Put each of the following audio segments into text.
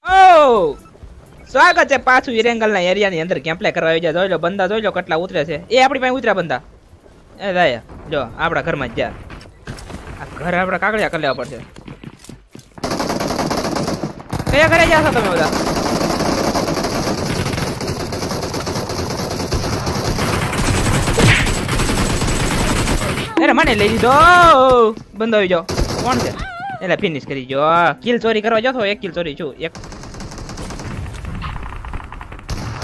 ઓ સ્વાગત છે પાછું ઈરેંગલના એરિયાની અંદર કેમ્પ પ્લે કરવા આવી જાય. જોઈ લો બંદા, જોઈ લો કેટલા ઉતરે છે. એ આપણી પાસે ઉતર્યા બંદા. એ જાય જો આપણા ઘરમાં જ જા. આ ઘર આપણે કાગળિયા કરી લેવા પડશે. કયા ઘરે જાશો તમે બધા? અરે મને લઈ લીધો. બંધો આવી જાઓ. કોણ છે? એટલે ફિનિશ કરી જો. કિલ ચોરી કરવા જાવ તો એક કિલ ચોરી છું. એક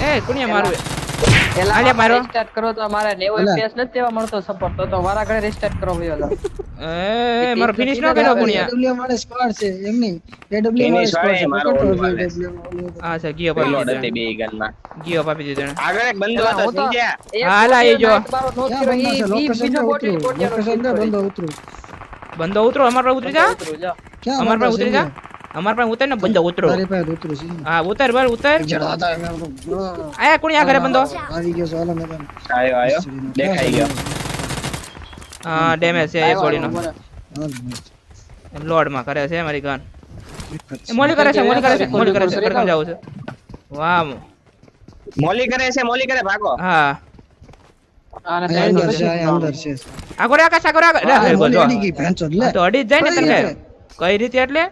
એ કુણિયા મારું આલે મારો રીસ્ટાર્ટ કરો તો મારે 90 FPS નથી દેવા મળતો સપોર્ટ તો મારા ઘરે રીસ્ટાર્ટ કરો ભયો. એ મારો ફિનિશ ન કર્યો કુણિયા. AW વાળે સ્ક્વોડ છે એમ નહીં. AW વાળે સ્ક્વોડ છે મારો હા સર ગિયો પાપી દીધો. બે ગનમાં ગિયો પાપી દીધો એને. આગળ એક બંદો હતો સમજ્યા. હાલા એ જો લોકેશન દે બંદો ઉતરું. બંદો ઉતરો અમાર પર ઉતરી જા. ક્યાં અમાર પર ઉતરી જા. અમાર પર ઉતર ને બંદો ઉતરો. તારી પાસે ઉતરું છે હા ઉતર બર ઉતર. જડા હતા એમ આયા કુણિયા ઘરે બંદો. આવી ગયો સાલા મેદાન. આયો દેખાઈ ગયો. હા ડેમેજ છે એક ગોળીનો. લોડ માં કરે છે મારી ગન. એ મોલી કરે છે મોલી કરે છે મોલી કરે છે. કરકમ જાવ છે. વાહ મોલી કરે ભાગો. હા અંદર છે અંદર છે આગળ આકાશ આગળ આગળ મોલી જો અડી ગઈ ભેંચો લે તો અડી જ જાય ને તને કઈ રીતે એટલે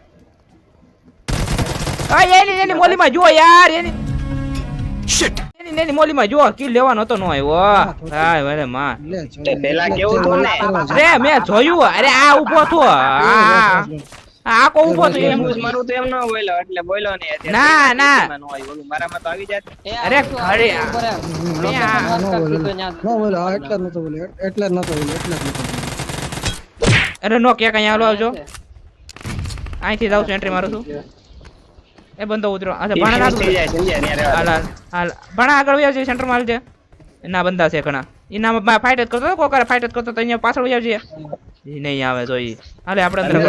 આ એની મોલીમાં જો યાર એની શિટ એની મોલીમાં જો કિલ લેવાનો હતો નો આવ્યો. હા વરે માં લે તે પેલા કેવું હતું ને અરે મેં જોયું. અરે આ ઊભો થો. આ કો ઊભો થો એમ. મારું તો એમ ન બોલ્યો એટલે બોલ્યો ને અત્યારે. ના ના ન હોય ઓલું મારામાં તો આવી જાત. અરે ઘરે નો બોલો એટલા નતો બોલે એટલા નતો બોલે એટલા નતો અરે નો કે કઈ હાલો આવજો. અહીંથી જાઉં છું એન્ટ્રી મારું છું. એ બંદો ઉતરો. અચ્છા ભણા ના થઈ જાય સમજ્યા ને યાર. હાલ હાલ ભણા આગળ વ્યાજ છે સેન્ટર માં છે. એના બંદા છે ઘણા. એના ફાઇટ જ કરતો હતો કોકર ફાઇટ જ કરતો તો અહીંયા પાછળ વ્યાજ છે. ઈ નહીં આવે તો ઈ હાલે આપણે અંદર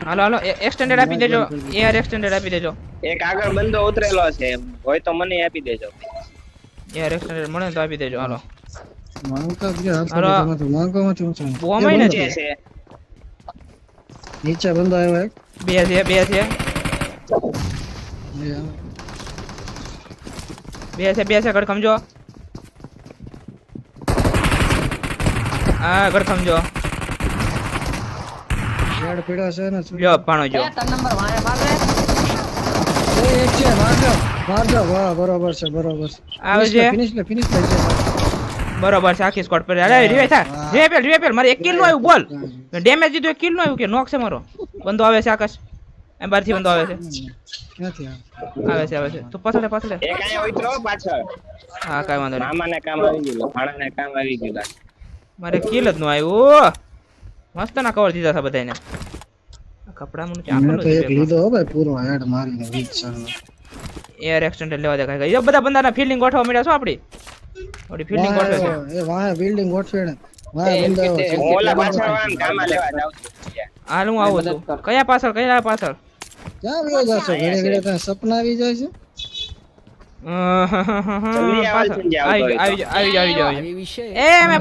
હાલો હાલો એક્સટેન્ડેડ આપી દેજો. એઆર એક્સટેન્ડેડ આપી દેજો. એક આગળ બંદો ઉતરેલો છે હોય તો મને આપી દેજો. એઆર એક્સટેન્ડેડ મળે તો આપી દેજો. હાલો માંગતા જ ગયા હાલો. માંગોમાંથી ઊંચો બોમાઈ નથી. છે નીચે બંદો આવ્યો એક બે છે બે છે બે છે ગડખમજો. હા ગડખમજો. રેડ પીડા છે ને લ્યો પાણો જો. 3 નંબર મારે મારે એક છે મારજો વાહ બરોબર છે બરોબર છે આવે છે ફિનિશ લે બરોબર છે. આખી સ્કોડ પર અરે રિવે થા રિવે પેલ મારે એક કિલ નો આવ્યું બોલ. ડેમેજ દીધું એક કિલ નો આવ્યું કે નોક છે મારો. બંદો આવે છે આકાશ એમ બહારથી બંદો આવે છે. ક્યાંથી આવે છે તો પાછળ એક આયા ઉતરો પાછળ. હા કાઈ વાંધો નહીં. મામાને કામ આવી ગયું ભાણાને કામ આવી ગયું. મારે કિલ જ નો આવ્યું. મસ્ત ના કવર દીધા હતા બધાને. કપડા મને ક્યાં મેં તો એક લીધો હો ભાઈ પૂરો હેડ મારીને વીજ સર એર એક્સટેન્ડર લેવા દે કાઈ. એ બધા બંદાના ફીલ્ડિંગ ગોઠવા મળ્યા છો આપડી. ઓડી ફીલ્ડિંગ ગોઠવે છે. એ વાહ બિલ્ડિંગ ગોઠવે ને વાહ બંદો હું ઓલા પાછળ વાળાને કામમાં લેવા જાઉં છું. હાલ હું આવું છું. કયા પાછળ ક્યાં વ્યો જાશો ઘરે ઘરે તને સપના આવી જાય છે જલ્દી આવે છે, આવી જાઓ એ મેં